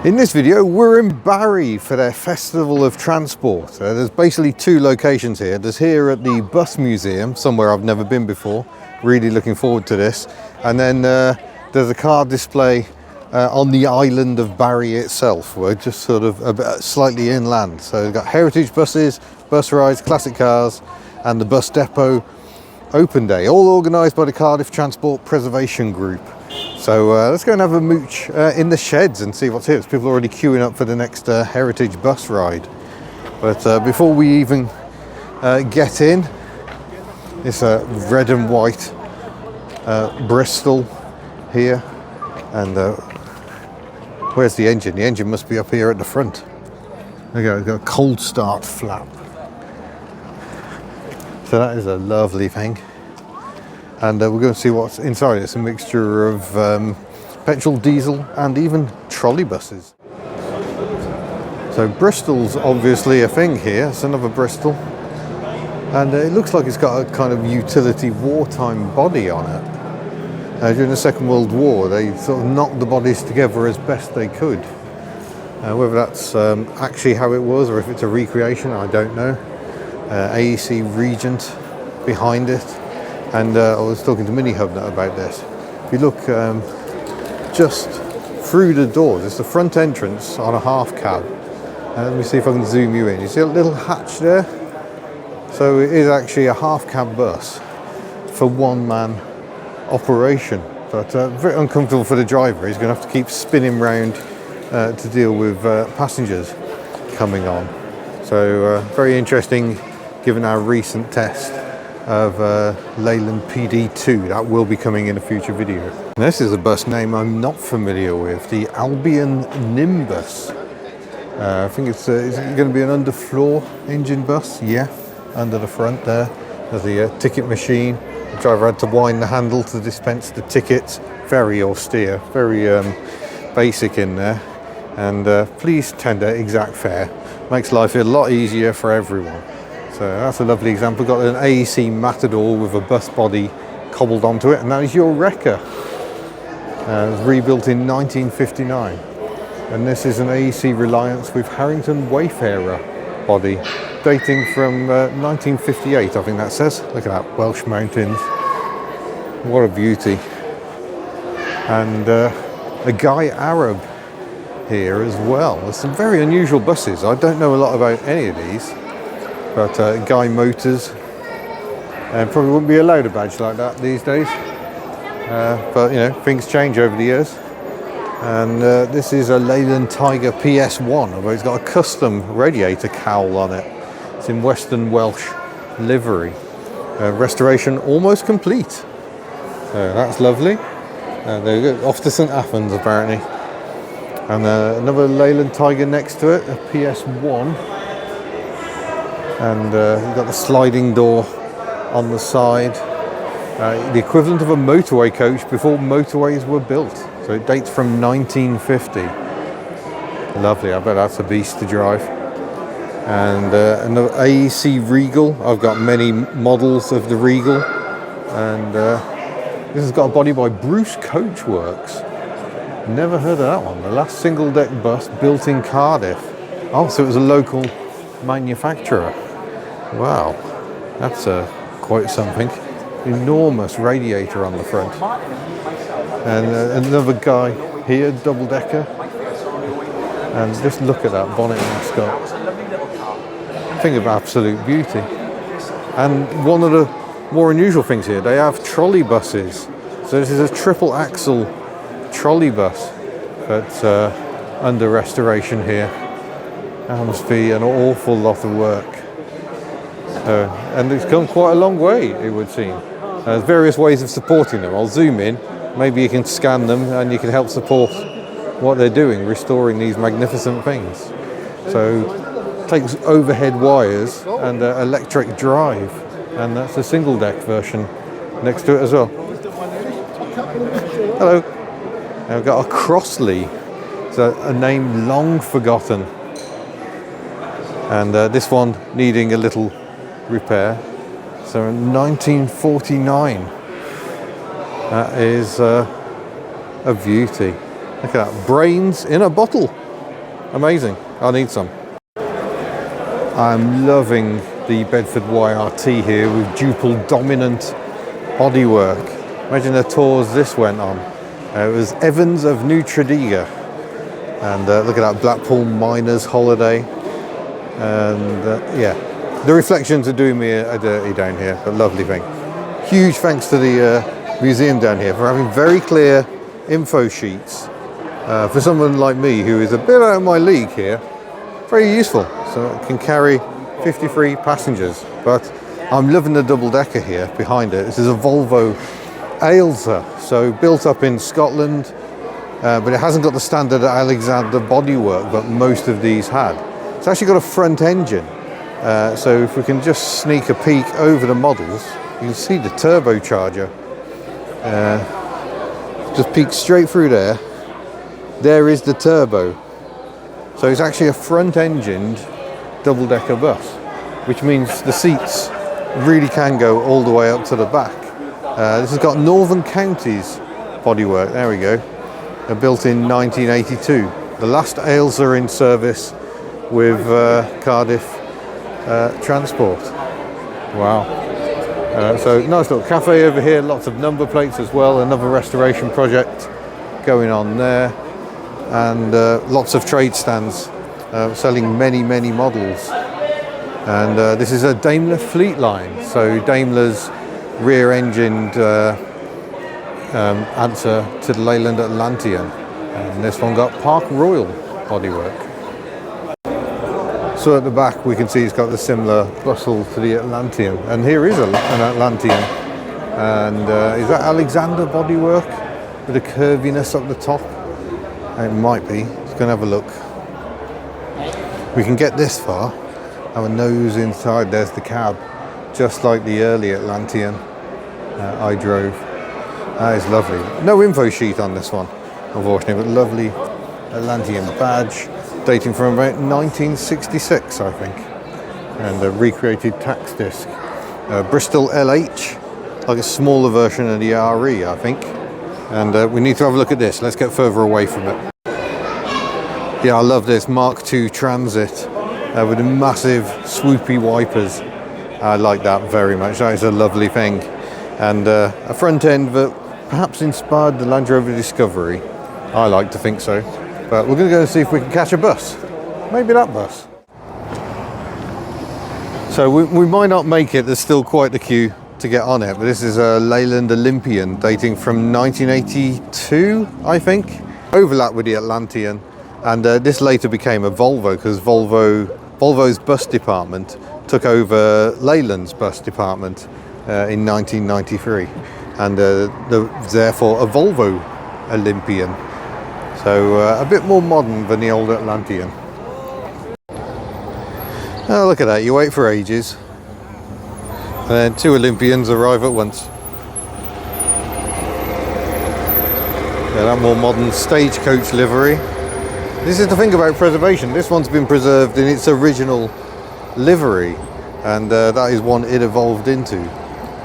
In this video, we're in Barry for their Festival of Transport. There's basically two locations here. There's here at the Bus Museum, somewhere I've never been before. Really looking forward to this. And then there's a car display on the island of Barry itself. We're just sort of a bit slightly inland. So we've got heritage buses, bus rides, classic cars, and the bus depot open day, all organised by the Cardiff Transport Preservation Group. So let's go and have a mooch in the sheds and see what's here. There's people already queuing up for the next heritage bus ride. But before we even get in, it's a red and white Bristol here. And where's the engine? The engine must be up here at the front. There we go, we've got a cold start flap. So that is a lovely thing. And we're going to see what's inside. It's a mixture of petrol, diesel, and even trolley buses. So Bristol's obviously a thing here. It's another Bristol. And it looks like it's got a kind of utility wartime body on it. During the Second World War, they sort of knocked the bodies together as best they could. Whether that's actually how it was or if it's a recreation, I don't know. AEC Regent behind it. And I was talking to Mini Hub about this. If you look just through the doors, it's the front entrance on a half cab. Let me see if I can zoom you in. You see a little hatch there? So it is actually a half cab bus for one man operation. But very uncomfortable for the driver. He's going to have to keep spinning round to deal with passengers coming on. So very interesting given our recent test of Leyland PD2. That will be coming in a future video. And this is a bus name I'm not familiar with, the Albion Nimbus. I think it's is it going to be an underfloor engine bus? Yeah, under the front there. There's the ticket machine. The driver had to wind the handle to dispense the tickets. Very austere, very basic in there. And please tender exact fare. Makes life a lot easier for everyone. So that's a lovely example. Got an AEC Matador with a bus body cobbled onto it, and that is your wrecker. It was rebuilt in 1959. And this is an AEC Reliance with Harrington Wayfarer body, dating from 1958, I think that says. Look at that, Welsh mountains. What a beauty. And a Guy Arab here as well. There's some very unusual buses. I don't know a lot about any of these. But Guy Motors, probably wouldn't be allowed a badge like that these days. But you know, things change over the years. And this is a Leyland Tiger PS1, although it's got a custom radiator cowl on it. It's in Western Welsh livery. Restoration almost complete. So that's lovely. There we go, off to St Athens apparently. And another Leyland Tiger next to it, a PS1. And you've got the sliding door on the side. The equivalent of a motorway coach before motorways were built. So it dates from 1950. Lovely, I bet that's a beast to drive. And another AEC Regal. I've got many models of the Regal. And this has got a body by Bruce Coachworks. Never heard of that one. The last single deck bus built in Cardiff. Oh, so it was a local manufacturer. Wow, that's quite something. Enormous radiator on the front. And another guy here, double decker. And just look at that bonnet mascot. Thing of absolute beauty. And one of the more unusual things here, they have trolley buses. So this is a triple axle trolley bus that's under restoration here. That must be an awful lot of work. And it's come quite a long way, it would seem. There's various ways of supporting them. I'll zoom in. Maybe you can scan them and you can help support what they're doing, restoring these magnificent things. So it takes overhead wires and electric drive. And that's a single deck version next to it as well. Hello. Now we've got a Crossley. It's a name long forgotten. And this one needing a little repair. So in 1949. That is a beauty. Look at that, brains in a bottle. Amazing. I need some. I'm loving the Bedford YRT here with duple dominant bodywork. Imagine the tours this went on. It was Evans of New Tredegar. And look at that Blackpool Miners Holiday. And yeah, the reflections are doing me a dirty down here, but lovely thing. Huge thanks to the museum down here for having very clear info sheets. For someone like me who is a bit out of my league here, very useful. So it can carry 53 passengers. But I'm loving the double decker here behind it. This is a Volvo Ailsa, so built up in Scotland, but it hasn't got the standard Alexander bodywork that most of these had. It's actually got a front engine. So if we can just sneak a peek over the models, you can see the turbocharger. Just peek straight through there. There is the turbo. So it's actually a front-engined double-decker bus, which means the seats really can go all the way up to the back. This has got Northern Counties bodywork. There we go. Built in 1982. The last Ailsa in service with Cardiff Transport. Wow. So nice little cafe over here, lots of number plates as well, another restoration project going on there, and lots of trade stands selling many models. And this is a Daimler fleet line, so Daimler's rear-engined answer to the Leyland Atlantean, and this one got Park Royal bodywork. So at the back we can see it's got the similar bustle to the Atlantean, and here is an Atlantean, and is that Alexander bodywork with a curviness up the top? It might be. Just gonna have a look. We can get this far, have a nose inside. There's the cab, just like the early Atlantean I drove. That is lovely. No info sheet on this one, unfortunately, but lovely Atlantean badge, dating from about 1966, I think, and a recreated tax disc. Bristol LH, like a smaller version of the RE, I think. And we need to have a look at this. Let's get further away from it. Yeah, I love this Mark II Transit with the massive swoopy wipers. I like that very much. That is a lovely thing. And a front end that perhaps inspired the Land Rover Discovery. I like to think so. But we're going to go and see if we can catch a bus. Maybe that bus. So we might not make it. There's still quite the queue to get on it. But this is a Leyland Olympian dating from 1982, I think. Overlap with the Atlantean. And this later became a Volvo because Volvo's bus department took over Leyland's bus department in 1993. And therefore a Volvo Olympian. So a bit more modern than the old Atlantean. Oh, look at that, you wait for ages. And then two Olympians arrive at once. Yeah, that more modern stagecoach livery. This is the thing about preservation. This one's been preserved in its original livery. And that is one it evolved into.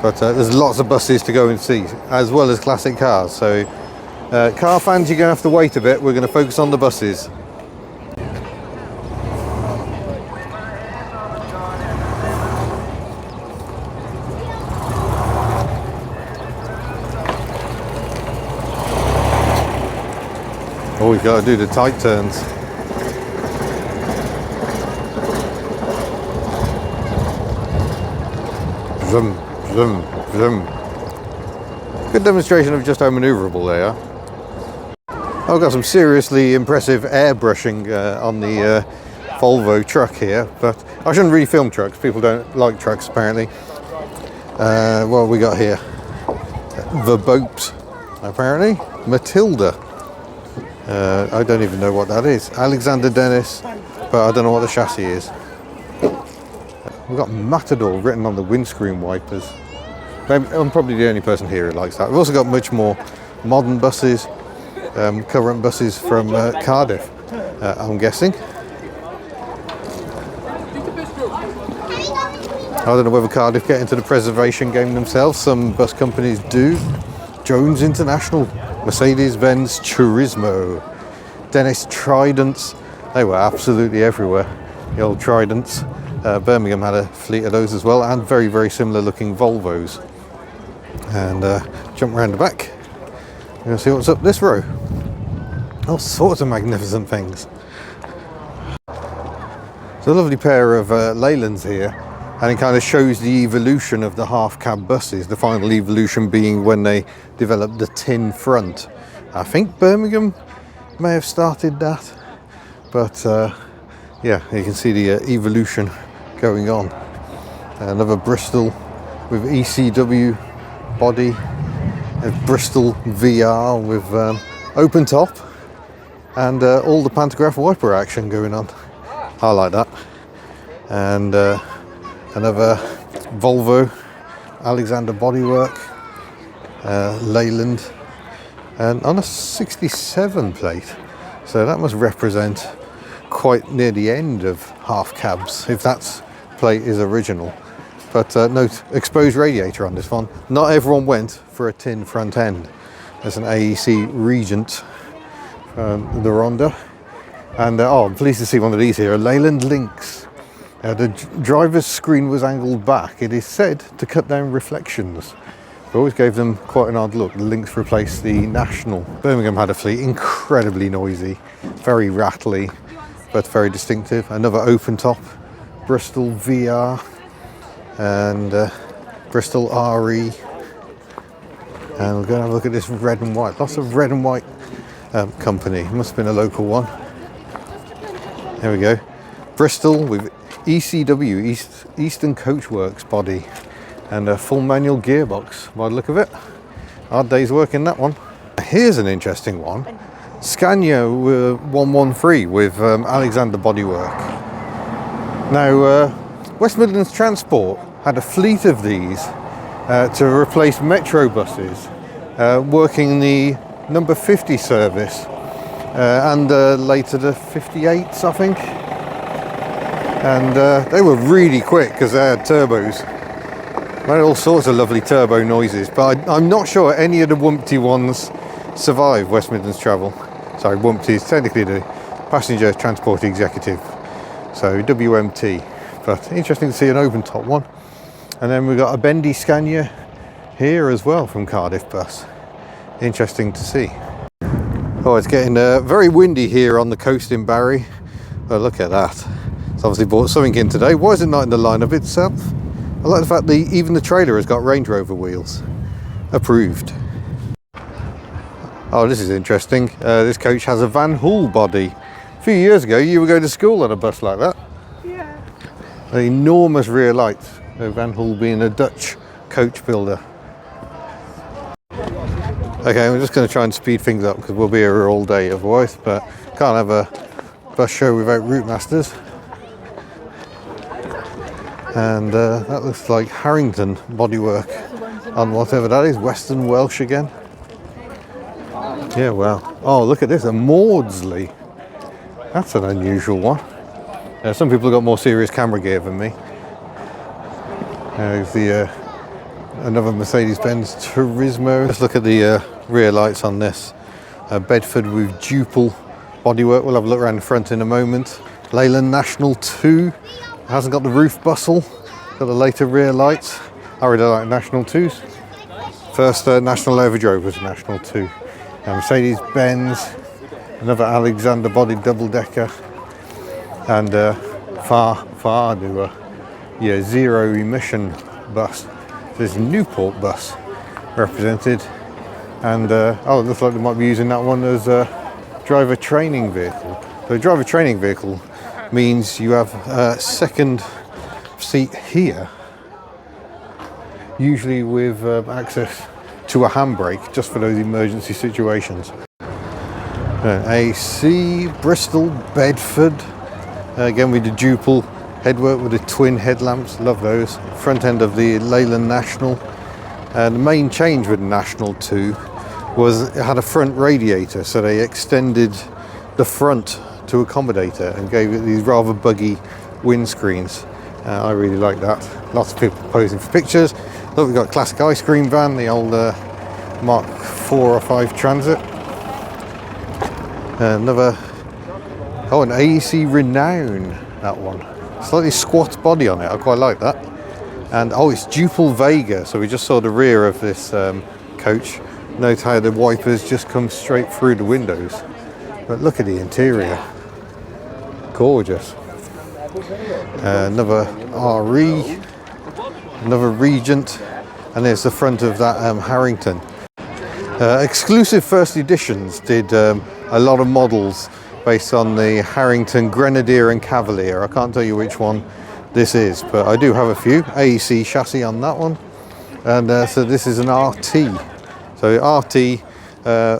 But there's lots of buses to go and see, as well as classic cars. So car fans, you're going to have to wait a bit. We're going to focus on the buses. Oh, we've got to do the tight turns. Vroom, vroom, vroom. Good demonstration of just how manoeuvrable they are. I've got some seriously impressive airbrushing on the Volvo truck here, but I shouldn't really film trucks. People don't like trucks, apparently. What have we got here? The boat, apparently. Matilda. I don't even know what that is. Alexander Dennis, but I don't know what the chassis is. We've got Matador written on the windscreen wipers. Maybe, I'm probably the only person here who likes that. We've also got much more modern buses, current buses from Cardiff, I'm guessing. I don't know whether Cardiff get into the preservation game themselves. Some bus companies do. Jones International, Mercedes-Benz Turismo, Dennis Trident's They were absolutely everywhere. The old Tridents. Birmingham had a fleet of those as well, and very, very similar looking Volvos. And jump around the back. We're going to see what's up this row. All sorts of magnificent things. It's a lovely pair of Leylands here, and it kind of shows the evolution of the half cab buses, the final evolution being when they developed the tin front. I think Birmingham may have started that, but yeah, you can see the evolution going on. Another Bristol with ECW body, a Bristol VR with open top, and all the pantograph wiper action going on. I like that. And another Volvo, Alexander bodywork, Leyland, and on a 67 plate. So that must represent quite near the end of half cabs, if that plate is original. But no exposed radiator on this one. Not everyone went for a tin front end. There's an AEC Regent, the Ronda. And oh, I'm pleased to see one of these here, a Leyland Lynx. The driver's screen was angled back. It is said to cut down reflections. It always gave them quite an odd look. The Lynx replaced the National. Birmingham had a fleet, incredibly noisy, very rattly, but very distinctive. Another open top, Bristol VR, and Bristol RE. And we're going to have a look at this red and white. Lots of red and white company. It must have been a local one. There we go. Bristol with ECW, Eastern Coachworks body, and a full manual gearbox by the look of it. Hard day's work in that one. Here's an interesting one. Scania 113 with Alexander bodywork. Now, West Midlands Transport had a fleet of these to replace Metrobuses, working the number 50 service and later the 58s, I think. And they were really quick because they had turbos. They had all sorts of lovely turbo noises, but I'm not sure any of the WMPTE ones survived West Midlands Travel. Sorry, WMPTE is technically the Passenger Transport Executive, so WMT. But interesting to see an open top one. And then we've got a bendy Scania here as well from Cardiff Bus. Interesting to see. Oh, it's getting very windy here on the coast in Barry. Oh, look at that. It's obviously brought something in today. Why is it not in the lineup itself? I like the fact that even the trailer has got Range Rover wheels. Approved. Oh, this is interesting. This coach has a Van Hool body. A few years ago, you would go to school on a bus like that. Yeah. An enormous rear lights. Van Hool being a Dutch coach builder. Okay, we're just going to try and speed things up because we'll be here all day otherwise, but can't have a bus show without route masters. And that looks like Harrington bodywork on whatever that is, Western Welsh again. Yeah, well, oh, look at this, a Maudsley. That's an unusual one. Some people have got more serious camera gear than me. There's the another Mercedes-Benz Turismo. Let's look at the rear lights on this. Bedford with Duple bodywork. We'll have a look around the front in a moment. Leyland National 2. Hasn't got the roof bustle. Got the later rear lights. I really like National 2s. First National I ever drove was a National 2. Mercedes-Benz. Another Alexander body double-decker. And far newer. Yeah, zero emission bus. There's a Newport bus represented, and oh, it looks like they might be using that one as a driver training vehicle. So a driver training vehicle means you have a second seat here, usually with access to a handbrake just for those emergency situations. AC, Bristol, Bedford, again with the duple headwork with the twin headlamps, love those. Front end of the Leyland National. The main change with the National 2 was it had a front radiator, so they extended the front to accommodate it and gave it these rather buggy windscreens. I really like that. Lots of people posing for pictures. Look, we've got a classic ice cream van, the old Mark 4 or 5 Transit. Another Oh, an AEC Renown, that one. Slightly squat body on it, I quite like that. And oh, it's duple Vega, so we just saw the rear of this coach. Note how the wipers just come straight through the windows. But look at the interior. Gorgeous. Another RE, another Regent, and there's the front of that Harrington. Exclusive first editions did a lot of models based on the Harrington Grenadier and Cavalier. I can't tell you which one this is, but I do have a few. AEC chassis on that one. And so this is an RT. So RT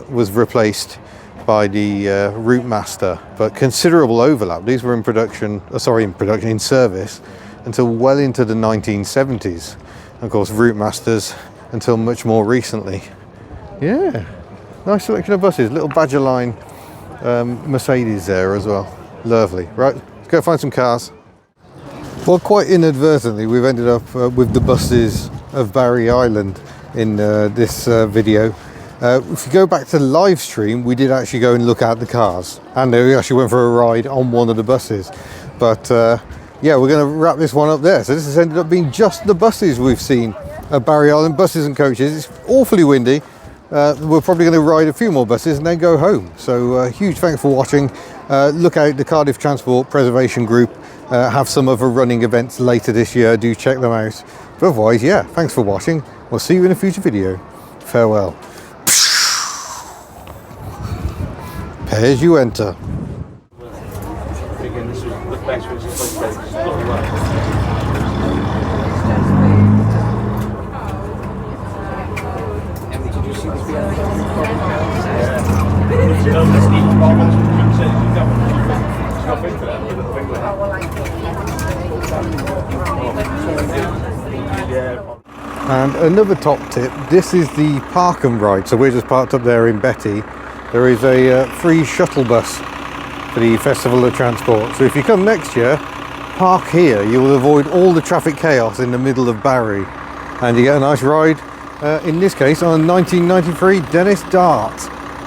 was replaced by the Routemaster, but considerable overlap. These were in production, in service until well into the 1970s. Of course, Routemasters until much more recently. Yeah, nice selection of buses. Little Badger Line Mercedes there as well. Lovely. Right, let's go find some cars. Well, quite inadvertently, we've ended up with the buses of Barry Island in this video. If you go back to the live stream, we did actually go and look at the cars, and we actually went for a ride on one of the buses. But yeah, we're going to wrap this one up there. So this has ended up being just the buses we've seen at Barry Island, buses and coaches. It's awfully windy. We're probably going to ride a few more buses and then go home. So huge thanks for watching. Look out, the Cardiff Transport Preservation Group have some other running events later this year. Do check them out. But otherwise, yeah, thanks for watching. We'll see you in a future video. Farewell. Pay as you enter. And another top tip, this is the park and ride. So we're just parked up there in Betty. There is a free shuttle bus for the Festival of Transport. So if you come next year, park here. You will avoid all the traffic chaos in the middle of Barry. And you get a nice ride, in this case on a 1993 Dennis Dart.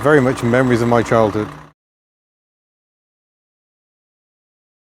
Very much memories of my childhood.